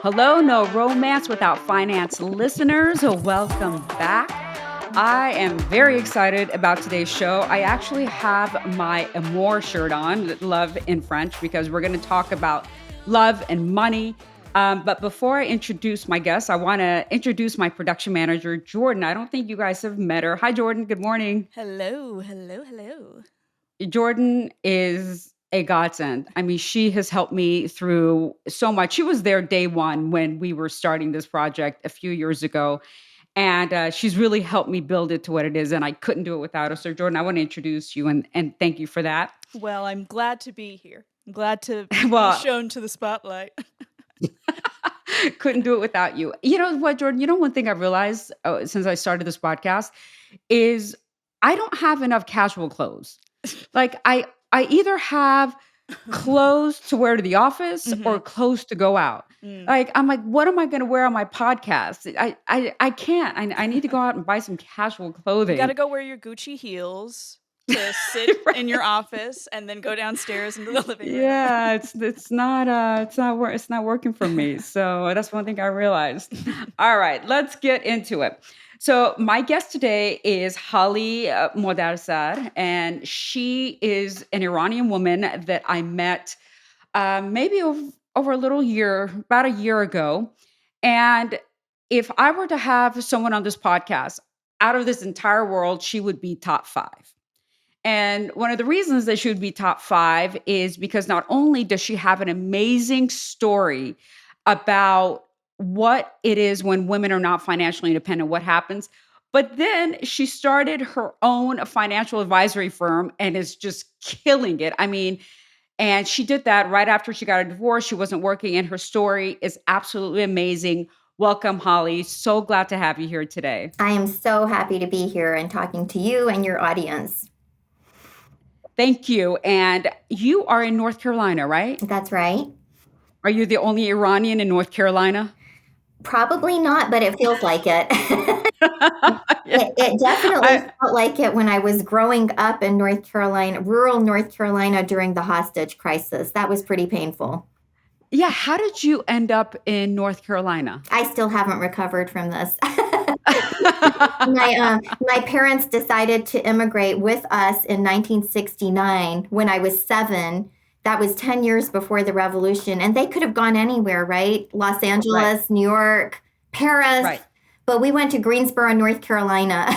Hello, No Romance Without Finance listeners. Welcome back. I am very excited about today's show. I actually have my Amour shirt on, love in French, because we're going to talk about love and money. But before I introduce my guest, I want to introduce my production manager, Jordan. I don't think you guys have met her. Hi, Jordan. Good morning. Hello, hello, hello. Jordan is a godsend. I mean, she has helped me through so much. She was there day one when we were starting this project a few years ago. And she's really helped me build it to what it is. And I couldn't do it without her. So, Jordan, I want to introduce you and thank you for that. Well, I'm glad to be here. I'm glad to be Well, shown to the spotlight. couldn't do it without you. You know what, Jordan? You know, one thing I realized since I started this podcast is I don't have enough casual clothes. Like I either have clothes to wear to the office or clothes to go out. Like I'm like, what am I going to wear on my podcast? I can't. I need to go out and buy some casual You clothing. gotta go wear your Gucci heels to sit in your office and then go downstairs into the living room. Yeah, it's not working for me. So that's one thing I realized. All right, let's get into it. So my guest today is Haleh Moddasser, and she is an Iranian woman that I met maybe over a little year, about a year ago. And if I were to have someone on this podcast out of this entire world, she would be top five. And one of the reasons that she would be top five is because not only does she have an amazing story about what it is when women are not financially independent, what happens, but then she started her own financial advisory firm and is just killing it. I mean, and she did that right after she got a divorce. She wasn't working, and her story is absolutely amazing. Welcome, Haleh. So glad to have you here today. I am so happy to be here and talking to you and your audience. Thank you. And you are in North Carolina, right? That's right. Are you the only Iranian in North Carolina? Probably not, but it feels like it. Yeah. It definitely felt like it when I was growing up in North Carolina, rural North Carolina during the hostage crisis. That was pretty painful. Yeah. How did you end up in North Carolina? I still haven't recovered from this. My parents decided to immigrate with us in 1969 when I was 7. That was 10 years before the revolution. And they could have gone anywhere, right? Los Angeles, New York, Paris. But we went to Greensboro, North Carolina.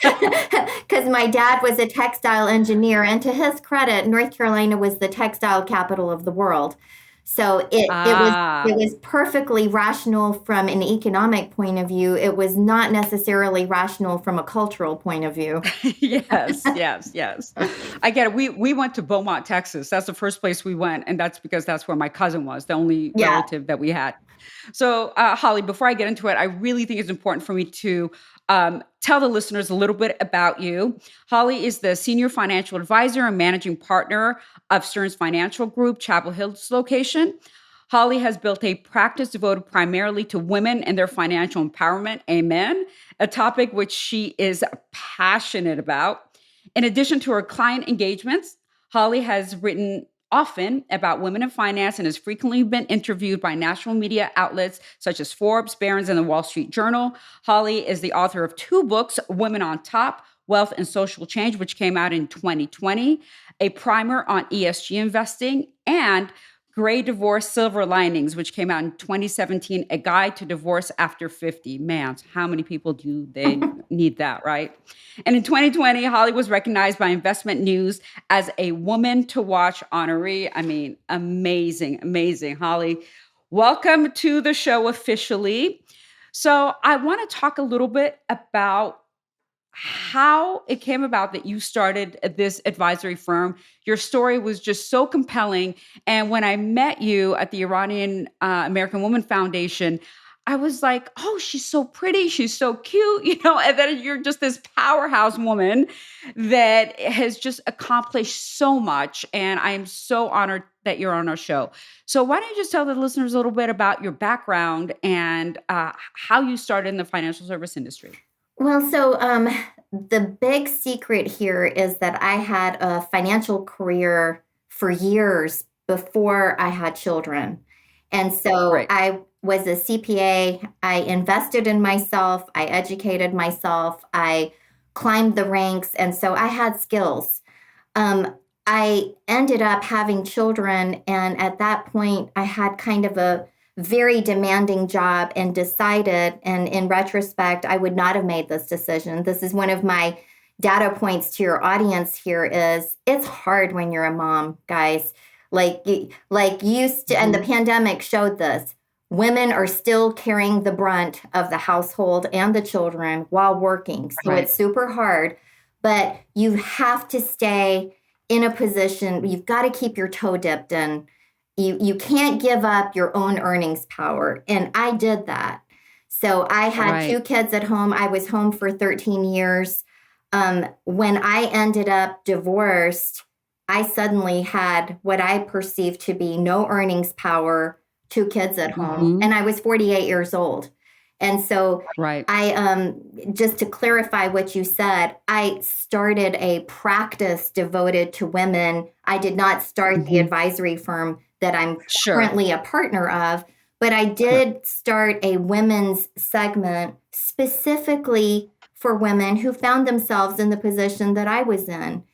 Because my dad was a textile engineer. And to his credit, North Carolina was the textile capital of the world. So it was perfectly rational from an economic point of view. It was not necessarily rational from a cultural point of view. Yes. I get it. We went to Beaumont, Texas. That's the first place we went, and that's because that's where my cousin was, the only relative that we had. So, Haleh, before I get into it, I really think it's important for me to tell the listeners a little bit about you. Haleh is the senior financial advisor and managing partner of Stearns Financial Group, Chapel Hill's location. Haleh has built a practice devoted primarily to women and their financial empowerment. Amen. A topic which she is passionate about. In addition to her client engagements, Haleh has written often about women in finance and has frequently been interviewed by national media outlets such as Forbes, Barron's, and the Wall Street Journal. Haleh is the author of 2 books, Women on Top, Wealth and Social Change, which came out in 2020, a primer on ESG investing, and Gray Divorce Silver Linings, which came out in 2017, a guide to divorce after 50. Man, how many people do they need that, right? And in 2020, Haleh was recognized by Investment News as a Woman to Watch honoree. I mean, amazing. Haleh, welcome to the show officially. So I want to talk a little bit about how it came about that you started this advisory firm. Your story was just so compelling. And when I met you at the Iranian American Woman Foundation, I was like, oh, she's so pretty. She's so cute, and then you're just this powerhouse woman that has just accomplished so much. And I am so honored that you're on our show. So why don't you just tell the listeners a little bit about your background and how you started in the financial service industry? Well, so the big secret here is that I had a financial career for years before I had children. And so Right. I was a CPA. I invested in myself. I educated myself. I climbed the ranks. And so I had skills. I ended up having children. And at that point, I had kind of a very demanding job and decided, and in retrospect, I would not have made this decision. This is one of my data points to your audience here is it's hard when you're a mom, guys. Like used to, and the pandemic showed this. Women are still carrying the brunt of the household and the children while working. So Right. it's super hard, but you have to stay in a position, you've got to keep your toe dipped in. You can't give up your own earnings power. And I did that. So I had two Right. kids at home. I was home for 13 years. When I ended up divorced, I suddenly had what I perceived to be no earnings power, two kids at home, and I was 48 years old. And so Right. I, just to clarify what you said, I started a practice devoted to women. I did not start the advisory firm that I'm Sure. currently a partner of, but I did start a women's segment specifically for women who found themselves in the position that I was in.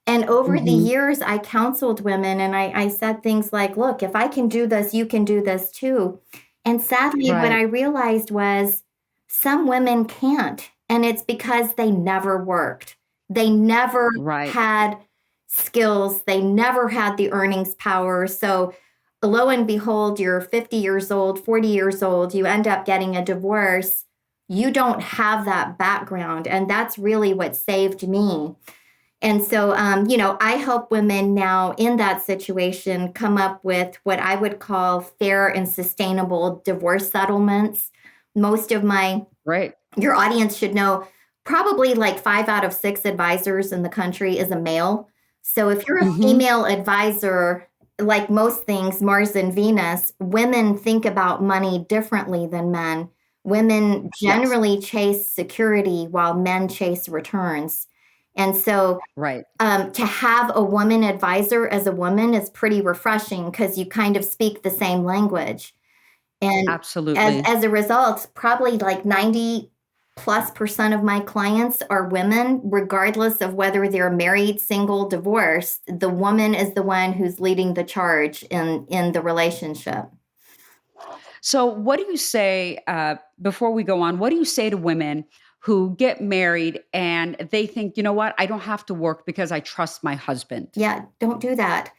And over the years, I counseled women and I said things like, look, if I can do this, you can do this too. And sadly, what I Right. realized was some women can't. And it's because they never worked. They never Right. had skills. They never had the earnings power. So lo and behold, you're 50 years old, 40 years old, you end up getting a divorce. You don't have that background. And that's really what saved me. And so, I help women now in that situation come up with what I would call fair and sustainable divorce settlements. Most of Right. your audience should know probably like 5 out of 6 advisors in the country is a male. So if you're a female advisor, like most things, Mars and Venus, women think about money differently than men. Women Yes. generally chase security while men chase returns. And so Right. to have a woman advisor as a woman is pretty refreshing because you kind of speak the same language. And Absolutely. as a result, probably like 90+% of my clients are women, regardless of whether they're married, single, divorced. The woman is the one who's leading the charge in the relationship. So, what do you say, before we go on, what do you say to women who get married and they think, you know what, I don't have to work because I trust my husband? Yeah, don't do that.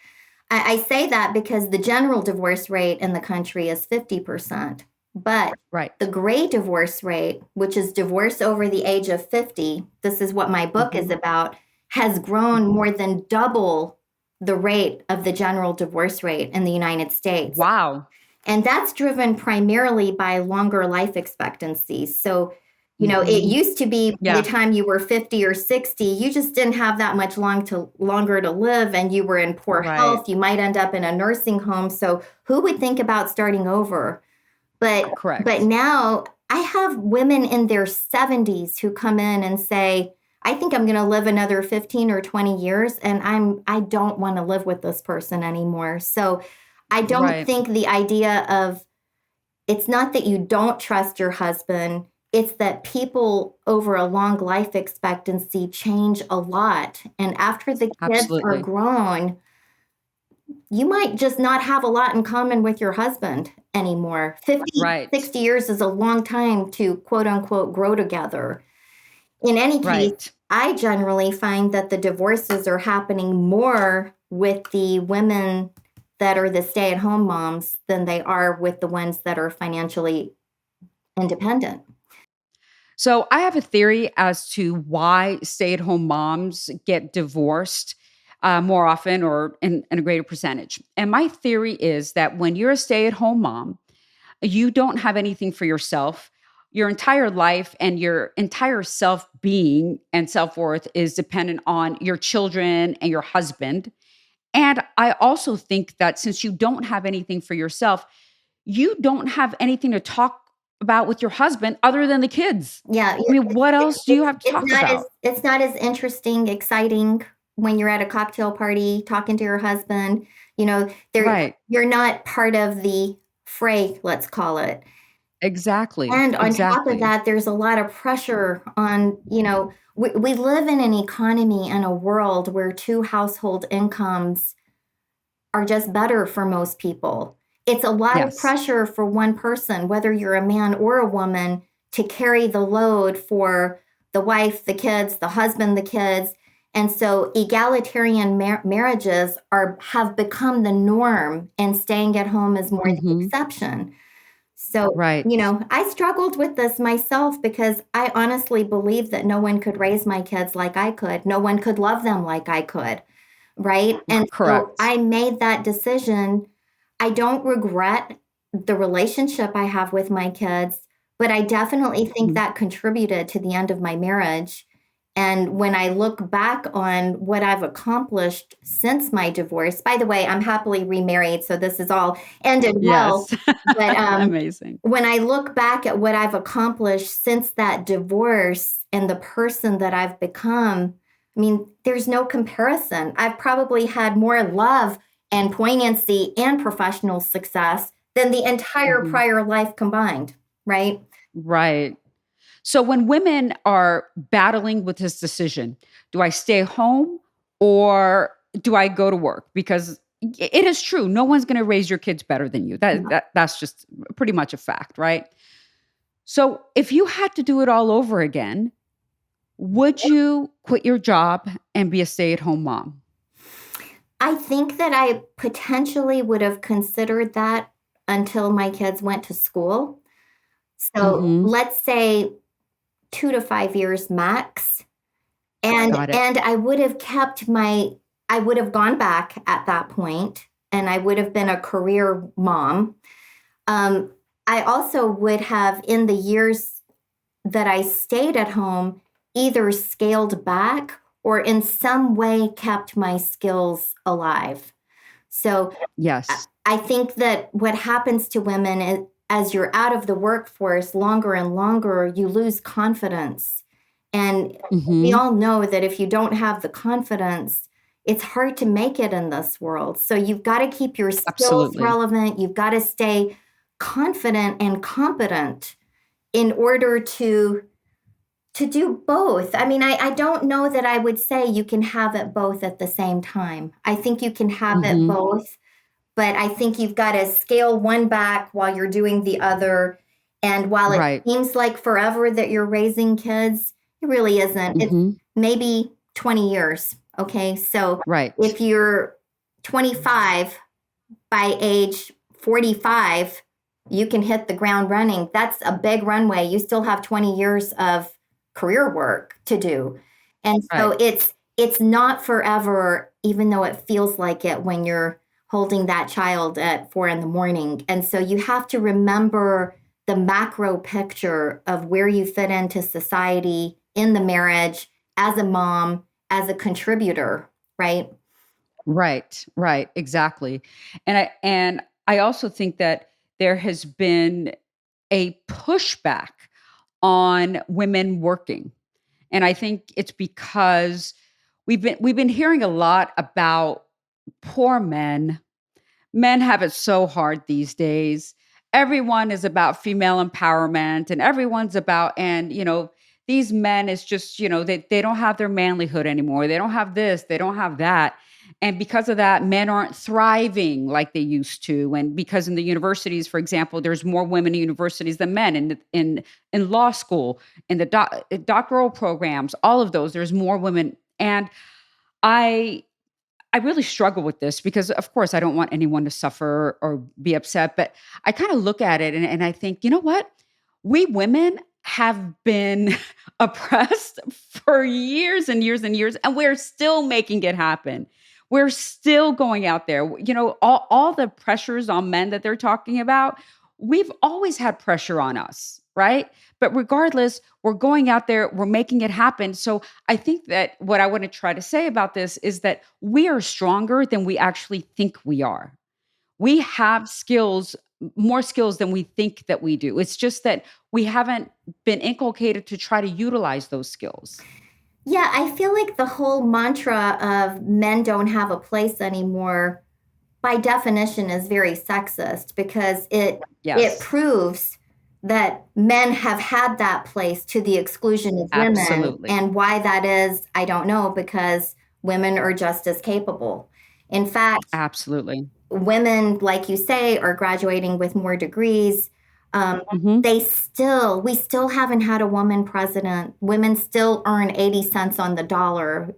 I say that because the general divorce rate in the country is 50%. But Right. the gray divorce rate, which is divorce over the age of 50, this is what my book is about, has grown more than double the rate of the general divorce rate in the United States. Wow. And that's driven primarily by longer life expectancies. So, it used to be by Yeah. the time you were 50 or 60, you just didn't have that much longer to live and you were in poor Right. health. You might end up in a nursing home. So who would think about starting over? But Correct. now I have women in their 70s who come in and say, I think I'm going to live another 15 or 20 years and I don't want to live with this person anymore. So I don't Right. think the idea of it's not that you don't trust your husband, it's that people over a long life expectancy change a lot. And after the kids are Absolutely. grown, you might just not have a lot in common with your husband anymore. 50, Right. 60 years is a long time to quote unquote grow together. In any case, Right. I generally find that the divorces are happening more with the women that are the stay-at-home moms than they are with the ones that are financially independent. So, I have a theory as to why stay-at-home moms get divorced more often or in a greater percentage. And my theory is that when you're a stay-at-home mom, you don't have anything for yourself. Your entire life and your entire self being and self worth is dependent on your children and your husband. And I also think that since you don't have anything for yourself, you don't have anything to talk about with your husband other than the kids. Yeah, I mean, what else do you have to it's talk not as about? it's not as interesting, exciting when you're at a cocktail party talking to your husband, you know, there Right. you're not part of the fray, let's call it. Exactly. And on top of Exactly. that, there's a lot of pressure on, we live in an economy and a world where two household incomes are just better for most people. It's a lot of Yes. pressure for one person, whether you're a man or a woman, to carry the load for the wife, the kids, the husband, the kids. And so egalitarian marriages have become the norm, and staying at home is more the Mhm. exception. So, Right. I struggled with this myself because I honestly believe that no one could raise my kids like I could. No one could love them like I could. Right. And so Correct. I made that decision. I don't regret the relationship I have with my kids, but I definitely think Mhm. that contributed to the end of my marriage. And when I look back on what I've accomplished since my divorce, by the way, I'm happily remarried, so this is all ended well. Yes. But Amazing. when I look back at what I've accomplished since that divorce and the person that I've become, I mean, there's no comparison. I've probably had more love and poignancy and professional success than the entire Mhm. prior life combined, right? Right. So when women are battling with this decision, do I stay home or do I go to work? Because it is true, no one's going to raise your kids better than you. That's just pretty much a fact, right? So if you had to do it all over again, would you quit your job and be a stay-at-home mom? I think that I potentially would have considered that until my kids went to school. So Mhm. let's say 2 to 5 years max. And Got it. and I would have gone back at that point, and I would have been a career mom. Um, I also would have, in the years that I stayed at home, either scaled back or in some way kept my skills alive. So Yes. I think that what happens to women is, as you're out of the workforce longer and longer, you lose confidence. And we Mhm. all know that if you don't have the confidence, it's hard to make it in this world. So you've got to keep your skills Absolutely. relevant. You've got to stay confident and competent in order to do both. I mean, I don't know that I would say you can have it both at the same time. I think you can have it Mhm. both, but I think you've got to scale one back while you're doing the other. And while it Right. seems like forever that you're raising kids, it really isn't. It's Mhm. maybe 20 years. Okay. So Right. if you're 25, by age 45, you can hit the ground running. That's a big runway. You still have 20 years of career work to do. And so Right. it's not forever, even though it feels like it when you're holding that child at 4 in the morning. And so you have to remember the macro picture of where you fit into society, in the marriage, as a mom, as a contributor, right? Right, right, exactly. And I also think that there has been a pushback on women working. And I think it's because we've been hearing a lot about poor men. Men have it so hard these days. Everyone is about female empowerment and everyone's about and these men is just, they don't have their manlyhood anymore. They don't have this, they don't have that. And because of that, men aren't thriving like they used to. And because in the universities, for example, there's more women in universities than men in law school, in the doctoral programs, all of those, there's more women. And I I really struggle with this because, of course, I don't want anyone to suffer or be upset. But I kind of look at it and I think, you know what? We women have been oppressed for years and years and years, and we're still making it happen. We're still going out there. All the pressures on men that they're talking about, we've always had pressure on us, right? But regardless, we're going out there, we're making it happen. So I think that what I want to try to say about this is that we are stronger than we actually think we are. We have skills, more skills than we think that we do. It's just that we haven't been inculcated to try to utilize those skills. Yeah, I feel like the whole mantra of men don't have a place anymore, by definition, is very sexist because it Yes, proves that men have had that place to the exclusion of women. absolutely. And why that is, I don't know, because women are just as capable. In fact, Absolutely. women, like you say, are graduating with more degrees. Hmm. We still haven't had a woman president. Women still earn 80 cents on the dollar.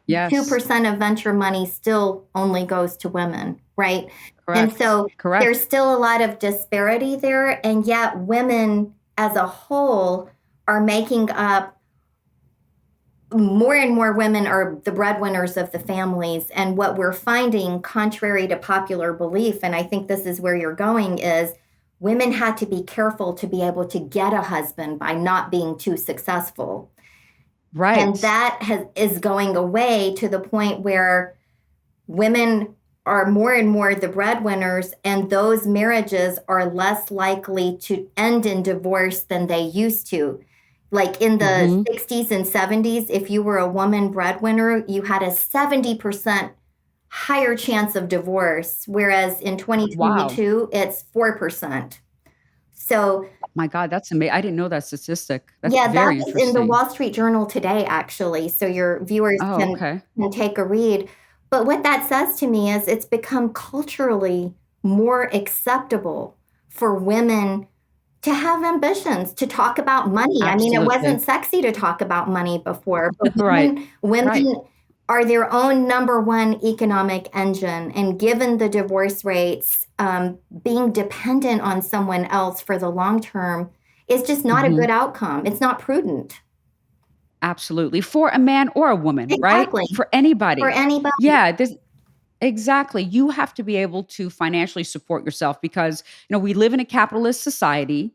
Yes, 2% of venture money still only goes to women, right? And correct. so there's Correct. still a lot of disparity there. And yet women as a whole are making up, more and more women are the breadwinners of the families. And what we're finding, contrary to popular belief, and I think this is where you're going, is women had to be careful to be able to get a husband by not being too successful. And Right. that is going away to the point where women are more and more the breadwinners, and those marriages are less likely to end in divorce than they used to. Like in the Hmm. 60s and 70s, if you were a woman breadwinner, you had a 70% higher chance of divorce, whereas in Wow. 2022, it's 4%. So, My God, that's amazing. I didn't know that statistic. That's yeah, that very was in the interesting. Wall Street Journal today, actually. So your viewers Oh, okay. can take a read. But what that says to me is it's become culturally more acceptable for women to have ambitions, to talk about money. I mean, it wasn't Absolutely. sexy to talk about money before, but Right. Right. women are their own number one economic engine. And given the divorce rates, being dependent on someone else for the long term is just not a Hmm. good outcome. It's not prudent. Absolutely. For a man or a woman, right? Exactly. For For anybody. anybody. Yeah, this exactly. You have to be able to financially support yourself because, we live in a capitalist society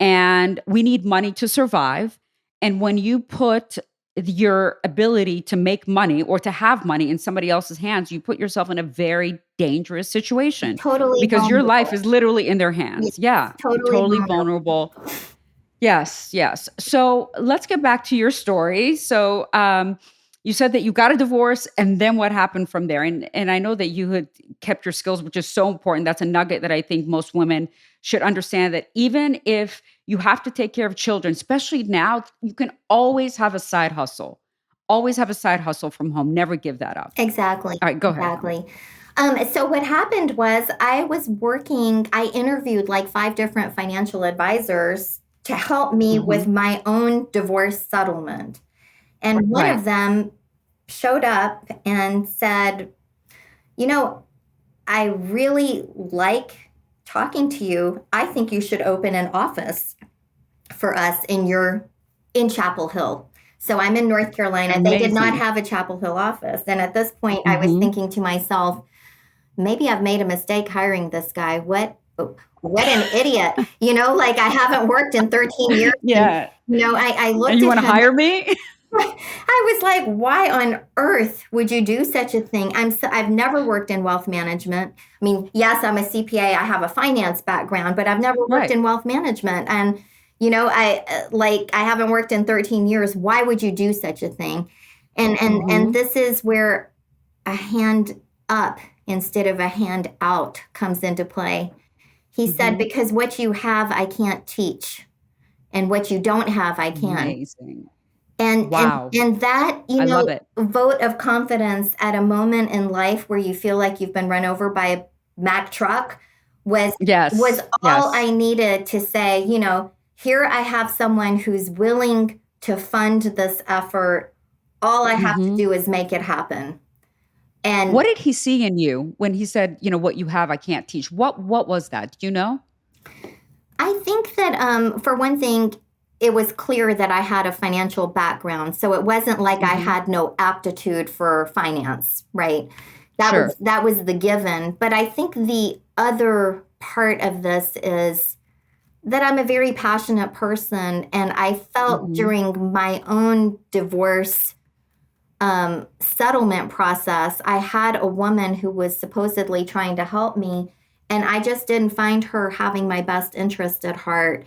and we need money to survive. And when you put your ability to make money or to have money in somebody else's hands, you put yourself in a very dangerous situation Totally because your life vulnerable. is literally in their Yes, hands. Yeah, totally totally vulnerable. vulnerable. Yes, yes. So let's get back to your story. So you said that you got a divorce, and then what happened from there? And I know that you had kept your skills, which is so important. That's a nugget that I think most women should understand. That even if you have to take care of children, especially now, you can always have a side hustle. Always have a side hustle from home. Never give that up. Exactly. All right, go ahead. Exactly. So what happened was I interviewed like 5 different financial advisors to help me Hmm. with my own divorce settlement. And one Right. of them showed up and said, you know, I really like talking to you. I think you should open an office for us in Chapel Hill. So I'm in North Carolina. They did not Amazing. have a Chapel Hill office. And at this point, I was Hmm. thinking to myself, maybe I've made a mistake hiring this guy. What an idiot. Like I haven't worked in 13 years. And, Yeah. I And looked you at want to him. hire me? I was like, why on earth would you do such a thing? I've never worked in wealth management. I mean, yes, I'm a CPA. I have a finance background, but I've never worked Right. in wealth management. And I haven't worked in 13 years. Why would you do such a thing? And Hmm. this is where a hand up instead of a hand out comes into play. He said, Hmm. because what you have, I can't teach, and what you don't have, I can. Amazing. And and Wow. and that, I love it. vote of confidence at a moment in life where you feel like you've been run over by a Mack truck was Yes. all Yes. I needed to say, here I have someone who's willing to fund this effort. All I have to Mhm. do is make it happen. And What did he see in you when he said, "What you have, I can't teach"? What was that? Do you know? I think that, for one thing, it was clear that I had a financial background. So it wasn't like I Mhm. had no aptitude for finance, right? Sure. That was the given. But I think the other part of this is that I'm a very passionate person, and I felt Mhm. during my own divorce settlement process, I had a woman who was supposedly trying to help me, and I just didn't find her having my best interest at heart.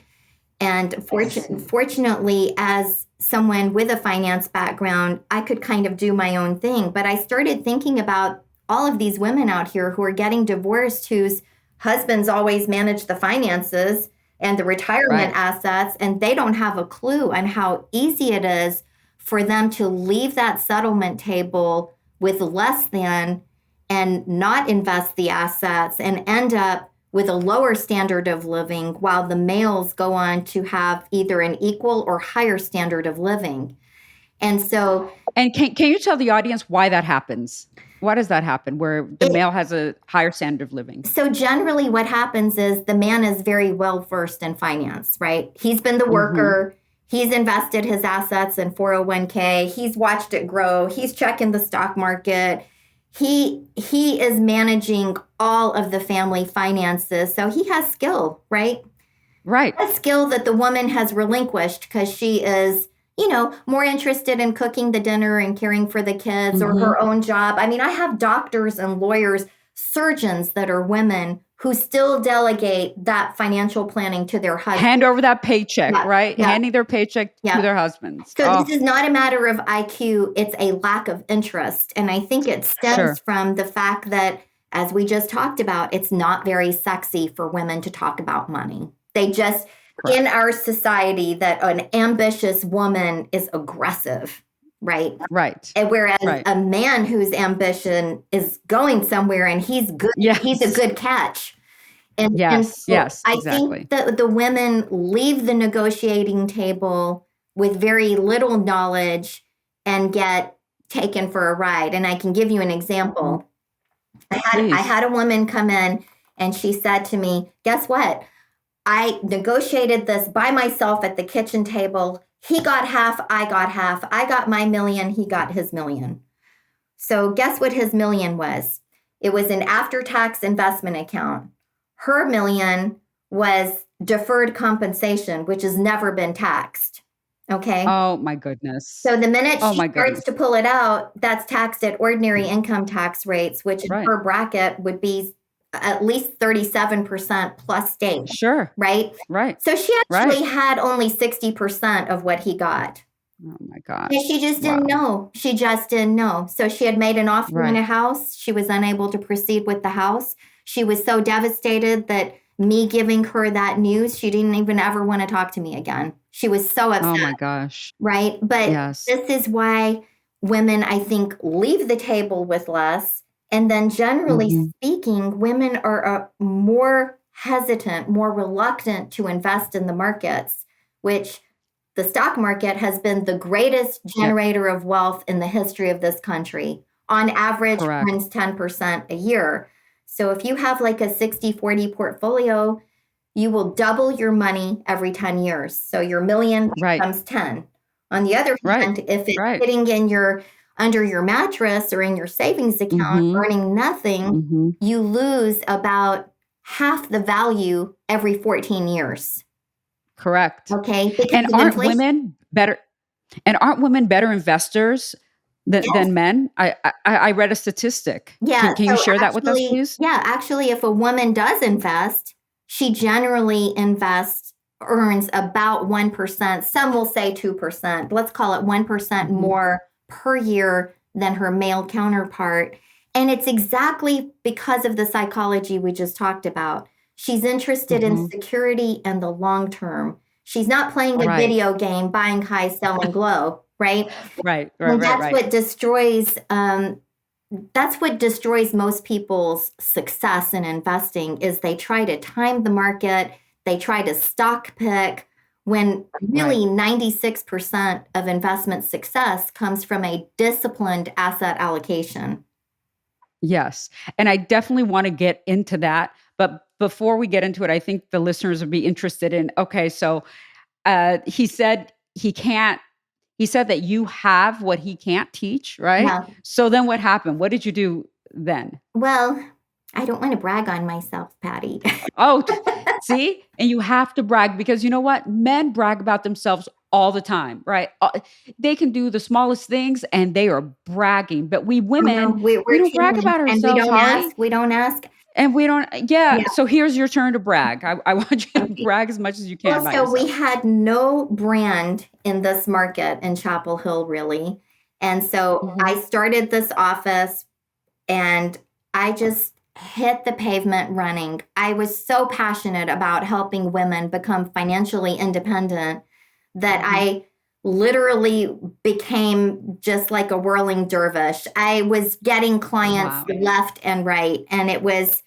And I see. fortunately, as someone with a finance background, I could kind of do my own thing. But I started thinking about all of these women out here who are getting divorced, whose husbands always manage the finances and the retirement assets, and they don't have a clue on how easy it is for them to leave that settlement table with less than and not invest the assets and end up with a lower standard of living while the males go on to have either an equal or higher standard of living. And so... And can you tell the audience why that happens? Why does that happen, where the male has a higher standard of living? So generally what happens is the man is very well versed in finance, right? He's been the worker. He's invested his assets in 401k. He's watched it grow. He's checking the stock market. He is managing all of the family finances. So he has skill, right? Right. A skill that the woman has relinquished because she is, more interested in cooking the dinner and caring for the kids or her own job. I mean, I have doctors and lawyers, surgeons that are women who still delegate that financial planning to their husband. Hand over that paycheck, right? Yeah. Handing their paycheck to their husbands. So this is not a matter of IQ. It's a lack of interest. And I think it stems from the fact that, as we just talked about, it's not very sexy for women to talk about money. They just... in our society, that an ambitious woman is aggressive, right? Right. And whereas a man whose ambition is going somewhere and he's good, he's a good catch. And so I think that the women leave the negotiating table with very little knowledge and get taken for a ride. And I can give you an example. I had a woman come in and she said to me, guess what? I negotiated this by myself at the kitchen table. He got half, I got half. I got my $1 million, he got his $1 million. So guess what his $1 million was? It was an after-tax investment account. Her $1 million was deferred compensation, which has never been taxed. Okay? Oh, my goodness. So the minute she starts to pull it out, that's taxed at ordinary income tax rates, which in her bracket would be at least 37% plus state. Sure. Right? Right. So she actually had only 60% of what he got. Oh my gosh. And she just didn't know. She just didn't know. So she had made an offer in a house. She was unable to proceed with the house. She was so devastated that me giving her that news, she didn't even ever want to talk to me again. She was so upset. Oh my gosh. Right? But this is why women, I think, leave the table with less. And then generally speaking, women are more hesitant, more reluctant to invest in the markets, which the stock market has been the greatest generator of wealth in the history of this country. On average, earns 10% a year. So if you have like a 60-40 portfolio, you will double your money every 10 years. So your $1 million becomes 10. On the other hand, if it's sitting in under your mattress or in your savings account, earning nothing, you lose about half the value every 14 years. Correct. Okay. And aren't women better investors than men? I read a statistic. Yeah. Can you share that with us, please? Yeah. Actually, if a woman does invest, she generally earns about 1%. Some will say 2%. Let's call it 1% more per year than her male counterpart. And it's exactly because of the psychology we just talked about. She's interested in security and the long term. She's not playing a video game, buying high, selling low, right? Right. And that's what destroys. That's what destroys most people's success in investing is they try to time the market, they try to stock pick, when really 96% of investment success comes from a disciplined asset allocation. Yes. And I definitely want to get into that. But before we get into it, I think the listeners would be interested in, okay, so he said that you have what he can't teach, right? Yeah. So then what happened? What did you do then? Well, I don't want to brag on myself, Pattie. Oh, see? And you have to brag because you know what? Men brag about themselves all the time, right? They can do the smallest things and they are bragging. But we women, we don't brag about ourselves. And we don't ask. And we don't yeah, Yeah. so here's your turn to brag. I want you to Okay. brag as much as you can Well, about so we yourself. had no brand in this market in Chapel Hill, really. And so Mhm. I started this office and I just hit the pavement running. I was so passionate about helping women become financially independent that Mhm. I literally became just like a whirling dervish. I was getting clients Wow. left and right, and it was,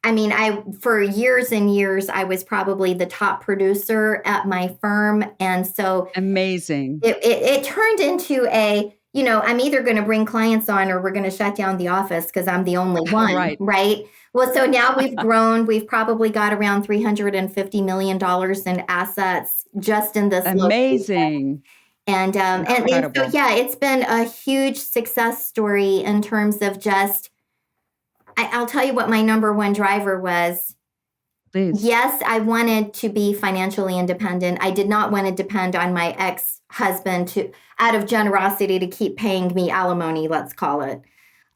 I mean, I for years and years I was probably the top producer at my firm, and so Amazing. it turned into a, I'm either going to bring clients on or we're going to shut down the office because I'm the only one, Right. right? Well, so now we've grown. We've probably got around $350 million in assets just in this location. Amazing. And so, Incredible. yeah, it's been a huge success story in terms of just, I'll tell you what my number one driver was. Please. Yes, I wanted to be financially independent. I did not want to depend on my ex-husband to, out of generosity, to keep paying me alimony, let's call it.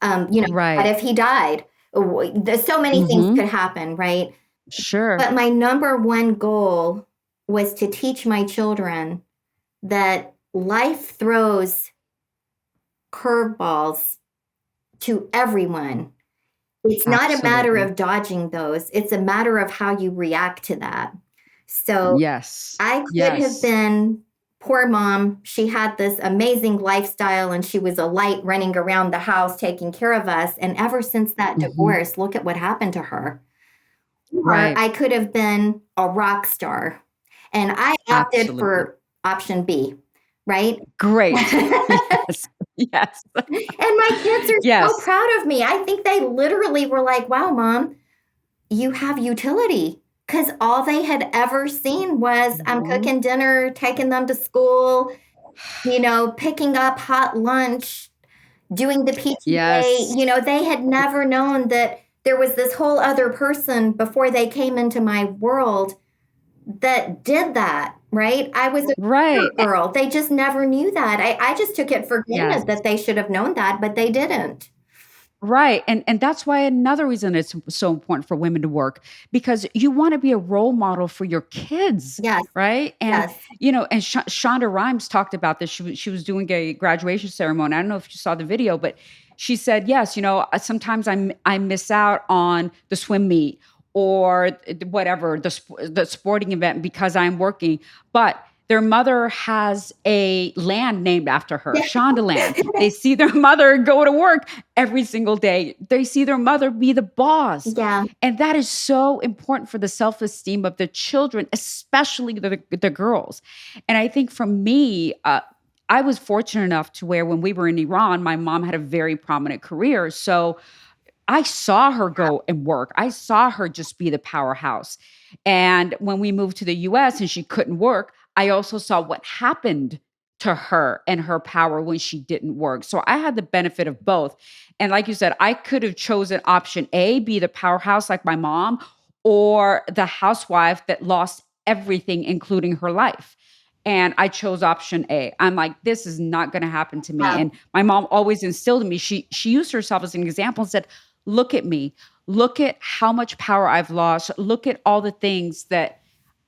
But Right. if he died, there's so many things Mhm. could happen, right? Sure. But my number one goal was to teach my children that life throws curveballs to everyone. It's not a matter Absolutely. of dodging those. It's a matter of how you react to that. So Yes. I could have Yes. been poor mom. She had this amazing lifestyle and she was a light running around the house taking care of us. And ever since that Mhm. divorce, look at what happened to her. Or Right. I could have been a rock star. And I opted Absolutely. for option B, right? Great. Yes. Yes. And my kids are so Yes. proud of me. I think they literally were like, wow, mom, you have utility. Because all they had ever seen was I'm Mhm. cooking dinner, taking them to school, picking up hot lunch, doing the PTA. Yes. They had never known that there was this whole other person before they came into my world that did that, right? I was a Right. girl. They just never knew that. I just took it for Yes. granted that they should have known that, but they didn't. Right, and that's why another reason it's so important for women to work, because you wanna be a role model for your kids, Yes, right? And, yes. and Shonda Rhimes talked about this. She was doing a graduation ceremony. I don't know if you saw the video, but she said, "Yes, sometimes I miss out on the swim meet or whatever, the sporting event because I'm working, but their mother has a land named after her, Shondaland. They see their mother go to work every single day. They see their mother be the boss. Yeah, And that is so important for the self-esteem of the children, especially the girls. And I think for me, I was fortunate enough to where when we were in Iran, my mom had a very prominent career. So I saw her go and work. I saw her just be the powerhouse. And when we moved to the US and she couldn't work, I also saw what happened to her and her power when she didn't work. So I had the benefit of both. And like you said, I could have chosen option A, be the powerhouse like my mom, or the housewife that lost everything, including her life. And I chose option A. I'm like, this is not going to happen to me. yeah, And my mom always instilled in me. She used herself as an example and said, look at me. Look at how much power I've lost. Look at all the things that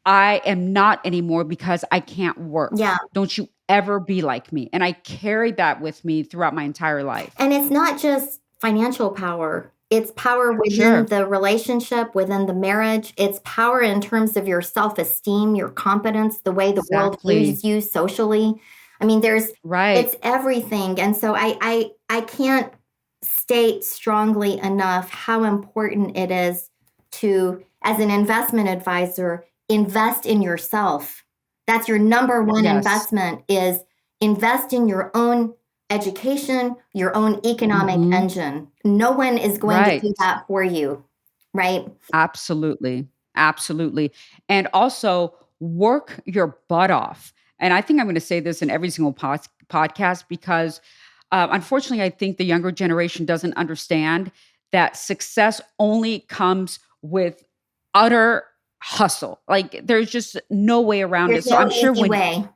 I am not anymore because I can't work. yeah. Don't you ever be like me. And I carried that with me throughout my entire life. And it's not just financial power. It's power within Sure. the relationship, within the marriage. It's power in terms of your self-esteem, your competence, the way the world Exactly. views you socially. I mean, Right. it's everything. And so I can't state strongly enough how important it is to, as an investment advisor, invest in yourself. That's your number one Yes. investment, is invest in your own education, your own economic Mhm. engine. No one is going to Right. do that for you, right? Absolutely. Absolutely. And also work your butt off. And I think I'm going to say this in every single podcast because unfortunately, I think the younger generation doesn't understand that success only comes with utter hustle. Like there's just no way around it. There's So no I'm sure easy when way.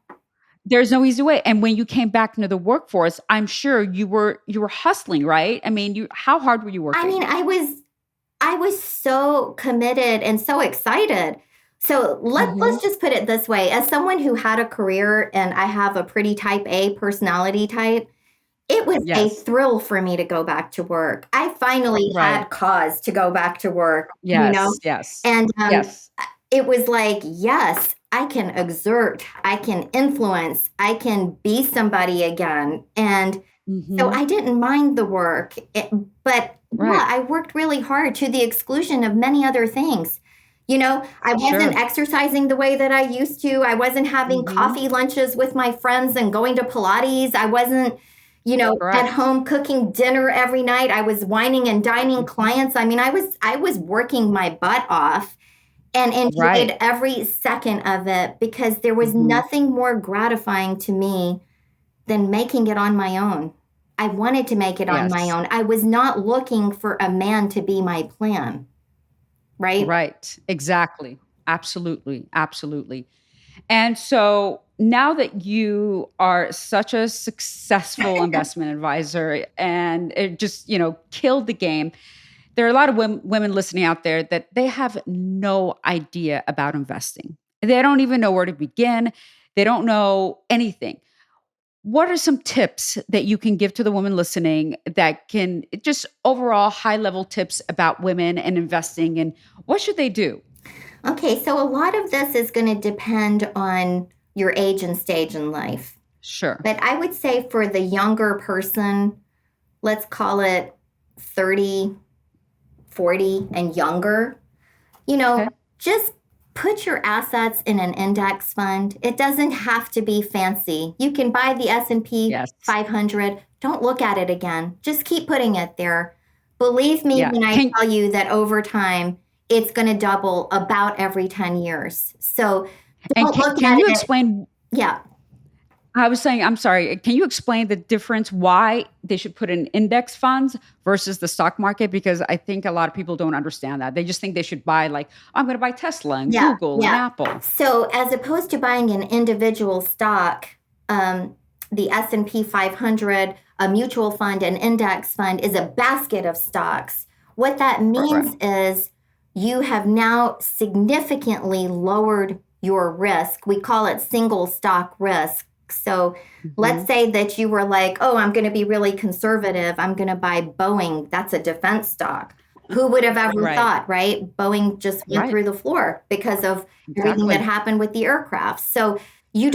there's no easy way. And when you came back into the workforce, I'm sure you were hustling, right? I mean, you how hard were you I mean, working? I was so committed and so excited. So let's just put it this way. As someone who had a career and I have a pretty type A personality type, it was a Yes. thrill for me to go back to work. I finally Right. had cause to go back to work, Yes. Yes. and Yes. it was like, yes, I can exert, I can influence, I can be somebody again. And so Hmm. I didn't mind the work, but yeah, Right. I worked really hard to the exclusion of many other things. I wasn't Sure. exercising the way that I used to. I wasn't having Hmm. coffee lunches with my friends and going to Pilates. I wasn't, at Correct. home cooking dinner every night. I was wining and dining Hmm. clients. I mean, I was working my butt off and Right. enjoyed every second of it because there was Hmm. nothing more gratifying to me than making it on my own. I wanted to make it on my Yes. own. I was not looking for a man to be my plan, right? Right. Exactly. Absolutely. Absolutely. And so now that you are such a successful investment advisor and it just, killed the game, there are a lot of women listening out there that they have no idea about investing. They don't even know where to begin. They don't know anything. What are some tips that you can give to the women listening that can just overall high level tips about women and investing and what should they do? Okay, so a lot of this is going to depend on your age and stage in life. Sure. But I would say for the younger person, let's call it 30, 40, and younger, Okay. just put your assets in an index fund. It doesn't have to be fancy. You can buy the S&P Yes. 500. Don't look at it again. Just keep putting it there. Believe me Yeah. when I tell you that over time, it's going to double about every 10 years. So And don't look can at you it. explain Yeah. I was saying, I'm sorry, can you explain the difference why they should put in index funds versus the stock market? Because I think a lot of people don't understand that. They just think they should buy like, I'm going to buy Tesla and Yeah. Google and Yeah. Apple. So as opposed to buying an individual stock, um, the S&P 500, a mutual fund, an index fund is a basket of stocks. What that Correct. means is you have now significantly lowered your risk. We call it single stock risk. So let's Hmm. say that you were like, oh, I'm going to be really conservative. I'm going to buy Boeing. That's a defense stock. Who would have ever Right. thought, right? Boeing just went Right. through the floor because of everything that Exactly. happened with the aircraft. So Correct. you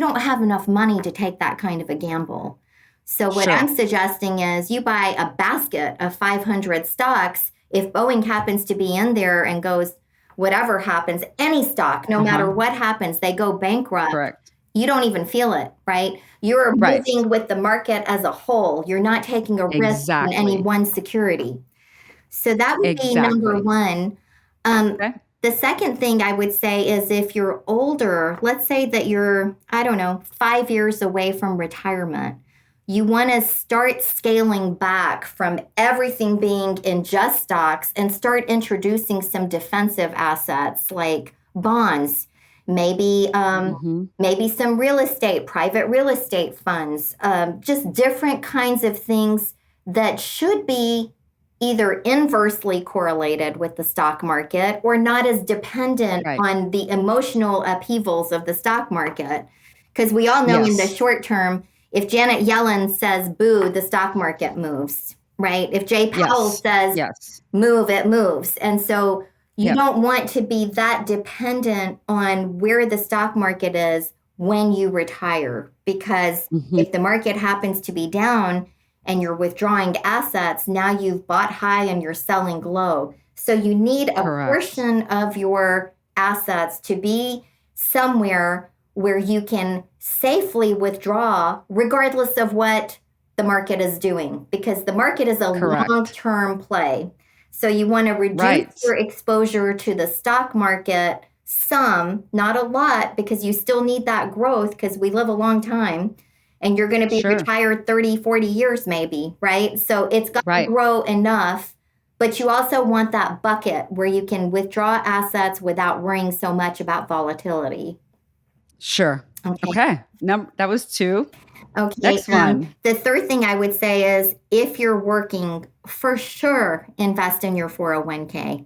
don't have enough money to take that kind of a gamble. So what Sure. I'm suggesting is you buy a basket of 500 stocks. If Boeing happens to be in there and goes, whatever happens, any stock, no matter Uh-huh. what happens, they go bankrupt, Correct. you don't even feel it, right? You're Right. moving with the market as a whole. You're not taking a risk on any Exactly. one security. So that would be number Exactly. one. Um, Okay. the second thing I would say is if you're older, let's say that you're, I don't know, 5 years away from retirement, you want to start scaling back from everything being in just stocks and start introducing some defensive assets like bonds, maybe Hmm. maybe some real estate, private real estate funds, just different kinds of things that should be either inversely correlated with the stock market or not as dependent Right. on the emotional upheavals of the stock market. Because we all know in the Yes. short term, if Janet Yellen says boo, the stock market moves, right? If Jay Powell Yes. says Yes. move, it moves. And so you Yep. don't want to be that dependent on where the stock market is when you retire. Because Hmm. if the market happens to be down, and you're withdrawing assets, now you've bought high and you're selling low. So you need a Correct. portion of your assets to be somewhere where you can safely withdraw, regardless of what the market is doing, because the market is a long Correct. term play. So you want to reduce Right. your exposure to the stock market some, not a lot, because you still need that growth because we live a long time and you're going to be Sure. retired 30, 40 years maybe, right? So it's got to Right. grow enough, but you also want that bucket where you can withdraw assets without worrying so much about volatility. Sure. Okay. Okay. That was two. Okay. Next one. The third thing I would say is if you're working, for sure, invest in your 401k,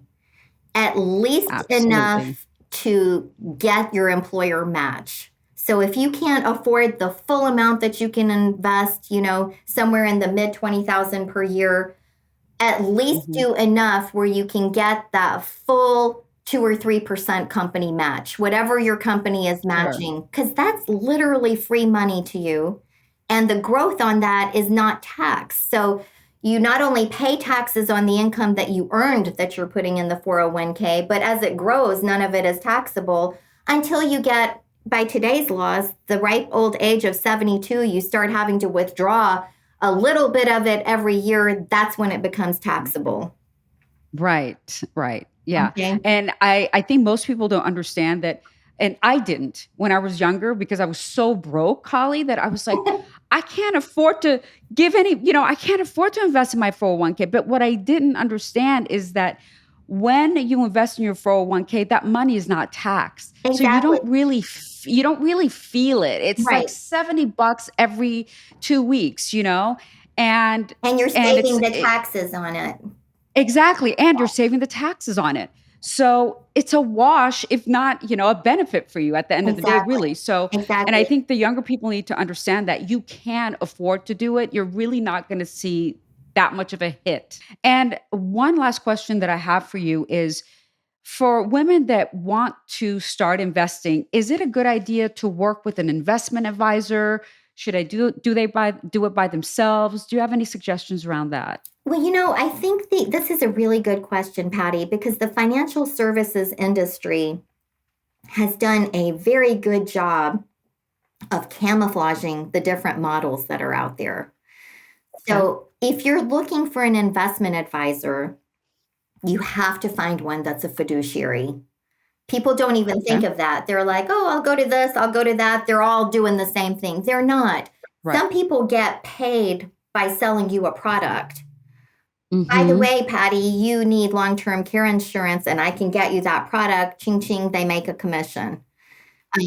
at least Absolutely. enough to get your employer match. So if you can't afford the full amount that you can invest, somewhere in the mid 20,000 per year, at least do enough where you can get that full 2 or 3% company match, whatever your company is matching, because that's literally free money to you. And the growth on that is not taxed. So you not only pay taxes on the income that you earned that you're putting in the 401k, but as it grows, none of it is taxable until you get, by today's laws, the ripe old age of 72, you start having to withdraw a little bit of it every year. That's when it becomes taxable. Right. Yeah. Okay. And I think most people don't understand that. And I didn't when I was younger because I was so broke, Holly, that I was like, I can't afford to I can't afford to invest in my 401k. But what I didn't understand is that when you invest in your 401k, that money is not taxed. So Exactly. you don't really feel it. It's like Right. $70 every 2 weeks, and And you're and saving the taxes on it. exactly. And you're saving the taxes on it. So it's a wash, if not, a benefit for you at the end of the day, really. So, and I Exactly. think the younger people need to understand that you can afford to do it. You're really not going to see that much of a hit. And one last question that I have for you is for women that want to start investing, is it a good idea to work with an investment advisor? Should I do it by themselves? Do you have any suggestions around that? Well, I think this is a really good question, Patty, because the financial services industry has done a very good job of camouflaging the different models that are out there. So if you're looking for an investment advisor, you have to find one that's a fiduciary. People don't even think of that. They're like, oh, I'll go to this, I'll go to that. They're all doing the same thing. They're not. Right. Some people get paid by selling you a product. By the way, Patty, you need long-term care insurance and I can get you that product. Ching, ching, they make a commission.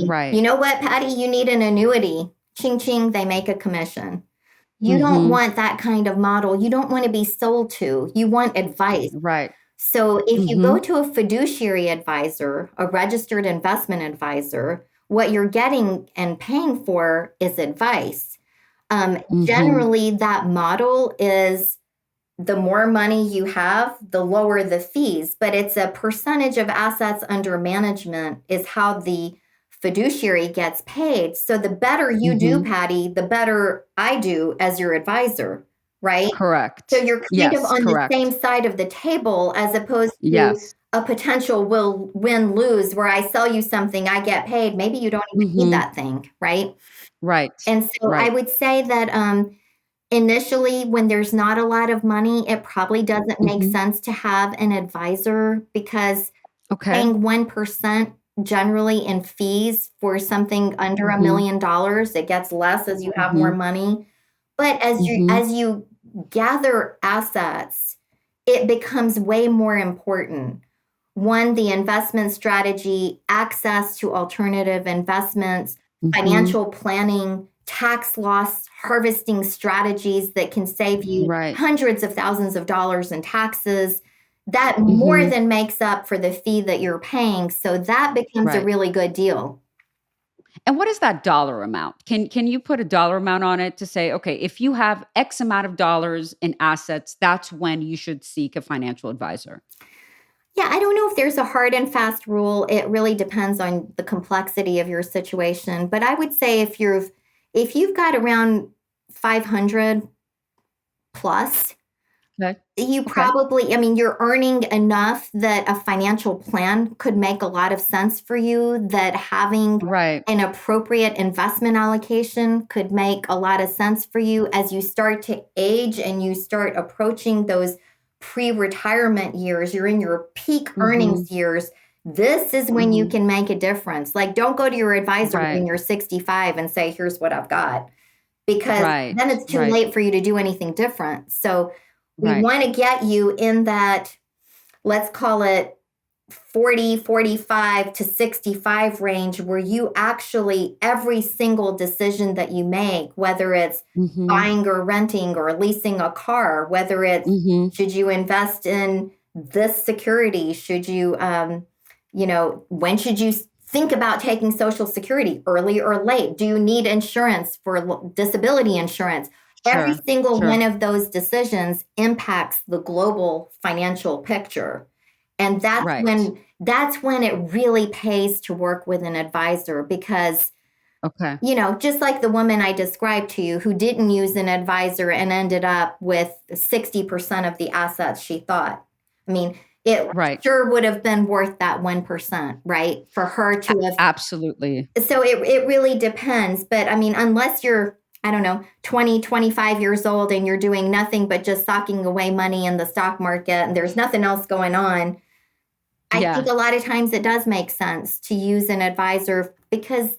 Right. You know what, Patty? You need an annuity. Ching, ching, they make a commission. You don't want that kind of model. You don't want to be sold to. You want advice. Right. So if you go to a fiduciary advisor, a registered investment advisor, what you're getting and paying for is advice. Generally, that model is the more money you have, the lower the fees, but it's a percentage of assets under management is how the fiduciary gets paid. So the better you do, Patty, the better I do as your advisor, right? Correct. So you're kind of on the same side of the table as opposed to a potential win-lose where I sell you something, I get paid. Maybe you don't even need that thing, right? Right. And so I would say that initially, when there's not a lot of money, it probably doesn't make sense to have an advisor because paying 1% generally in fees for something under $1 million, it gets less as you have more money. But as you gather assets, it becomes way more important. One, the investment strategy, access to alternative investments, financial planning, tax loss harvesting strategies that can save you hundreds of thousands of dollars in taxes. That more than makes up for the fee that you're paying. So that becomes a really good deal. And what is that dollar amount? Can you put a dollar amount on it to say, okay, if you have X amount of dollars in assets, that's when you should seek a financial advisor? Yeah, I don't know if there's a hard and fast rule. It really depends on the complexity of your situation. But I would say if you've got around 500 plus, you probably, you're earning enough that a financial plan could make a lot of sense for you, that having an appropriate investment allocation could make a lot of sense for you as you start to age and you start approaching those pre-retirement years. You're in your peak earnings years. This is when you can make a difference. Like, don't go to your advisor when you're 65 and say, here's what I've got, because then it's too late for you to do anything different. So we want to get you in that, let's call it 40, 45 to 65 range where you actually, every single decision that you make, whether it's buying or renting or leasing a car, whether it's should you invest in this security, should you, when should you think about taking Social Security, early or late? Do you need insurance for disability insurance? Every single one of those decisions impacts the global financial picture. And that's when it really pays to work with an advisor because, just like the woman I described to you who didn't use an advisor and ended up with 60% of the assets she thought. I mean, it sure would have been worth that 1%, right? For her to have. Absolutely. So it really depends. But I mean, unless you're, 20, 25 years old and you're doing nothing but just socking away money in the stock market and there's nothing else going on, I think a lot of times it does make sense to use an advisor because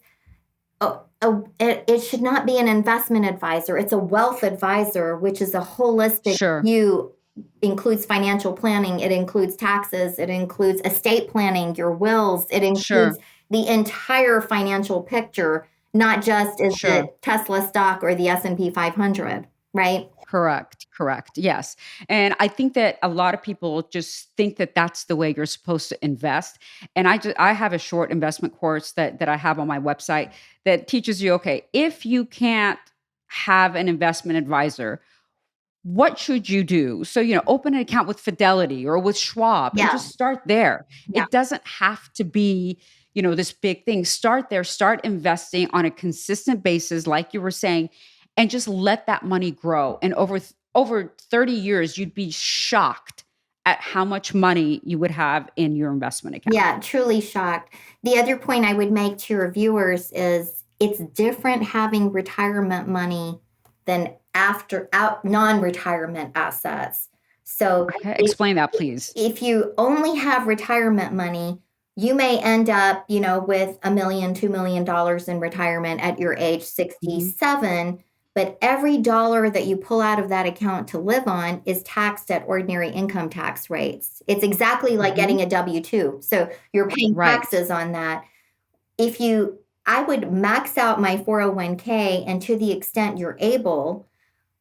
it should not be an investment advisor. It's a wealth advisor, which is a holistic view, includes financial planning. It includes taxes. It includes estate planning, your wills. It includes the entire financial picture, not just is it Tesla stock or the S&P 500, right? Correct. Yes. And I think that a lot of people just think that that's the way you're supposed to invest. And I have a short investment course that I have on my website that teaches you, okay, if you can't have an investment advisor, what should you do? So, open an account with Fidelity or with Schwab and just start there. It doesn't have to be, this big thing. Start there, start investing on a consistent basis, like you were saying, and just let that money grow. And over 30 years, you'd be shocked at how much money you would have in your investment account. Yeah, truly shocked. The other point I would make to your viewers is it's different having retirement money than non-retirement assets. So explain that, please. If you only have retirement money, you may end up, with $1 million, $2 million in retirement at your age 67. But every dollar that you pull out of that account to live on is taxed at ordinary income tax rates. It's exactly like getting a W-2. So you're paying taxes on that. I would max out my 401k, and to the extent you're able,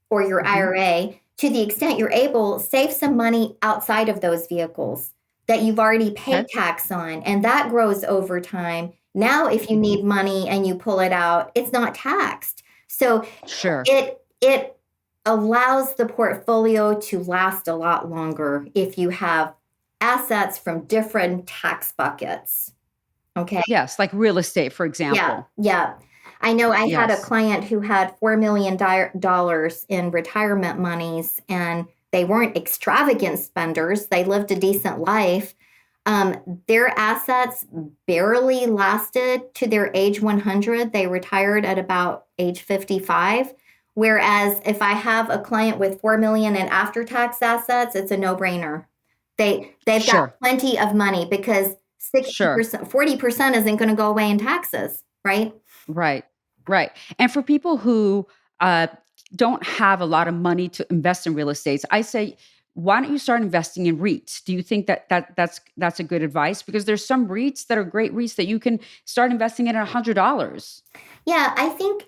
or your IRA, to the extent you're able, save some money outside of those vehicles that you've already paid tax on. And that grows over time. Now, if you need money and you pull it out, it's not taxed. So it allows the portfolio to last a lot longer if you have assets from different tax buckets. Okay. Yes, like real estate, for example. Yeah. I know I had a client who had $4 million in retirement monies, and they weren't extravagant spenders. They lived a decent life. Their assets barely lasted to their age 100. They retired at about age 55. Whereas if I have a client with $4 million in after-tax assets, it's a no-brainer. They've got plenty of money because 60%, 40% isn't going to go away in taxes, right? Right. And for people who don't have a lot of money to invest in real estate, I say, why don't you start investing in REITs? Do you think that's a good advice? Because there's some REITs that are great REITs that you can start investing in at $100. Yeah, I think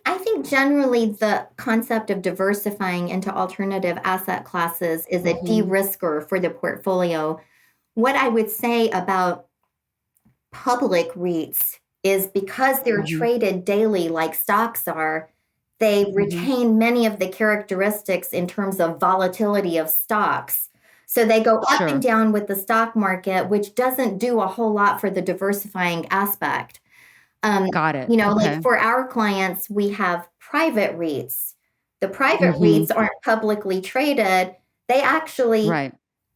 generally the concept of diversifying into alternative asset classes is a de-risker for the portfolio. What I would say about public REITs is because they're traded daily like stocks are, they retain many of the characteristics in terms of volatility of stocks. So they go up and down with the stock market, which doesn't do a whole lot for the diversifying aspect. Got it. Like for our clients, we have private REITs. The private REITs aren't publicly traded. They actually,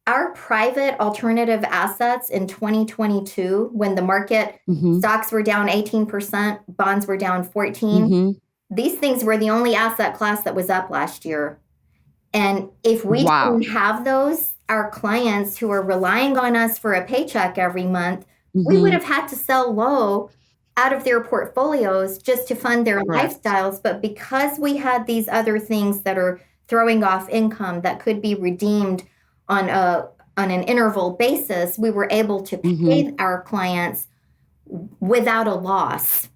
our private alternative assets in 2022, when the market stocks were down 18%, bonds were down 14%, these things were the only asset class that was up last year. And if we didn't have those, our clients who are relying on us for a paycheck every month, we would have had to sell low out of their portfolios just to fund their lifestyles. But because we had these other things that are throwing off income that could be redeemed on a on an interval basis, we were able to pay our clients without a loss.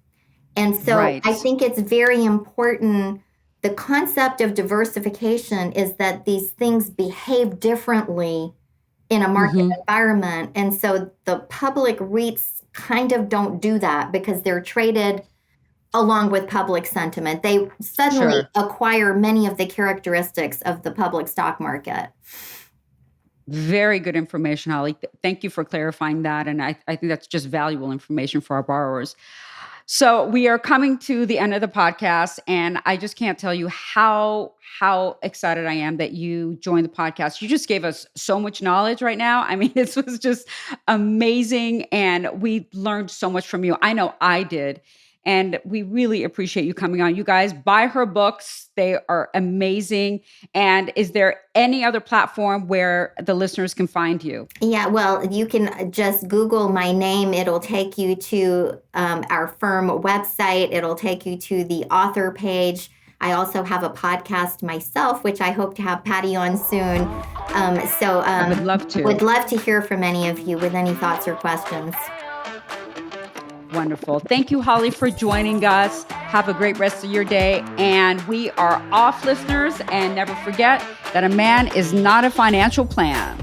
And so I think it's very important. The concept of diversification is that these things behave differently in a market environment. And so the public REITs kind of don't do that because they're traded along with public sentiment. They suddenly acquire many of the characteristics of the public stock market. Very good information, Haleh. Thank you for clarifying that. And I think that's just valuable information for our borrowers. So we are coming to the end of the podcast, and I just can't tell you how excited I am that you joined the podcast. You just gave us so much knowledge right now. I mean, this was just amazing, and we learned so much from you. I know I did. And we really appreciate you coming on. You guys, buy her books. They are amazing. And is there any other platform where the listeners can find you? Yeah, well, you can just Google my name. It'll take you to our firm website. It'll take you to the author page. I also have a podcast myself, which I hope to have Pattie on soon. I would love to. Would love to hear from any of you with any thoughts or questions. Wonderful. Thank you, Haleh, for joining us. Have a great rest of your day. And we are off, listeners. And never forget that a man is not a financial plan.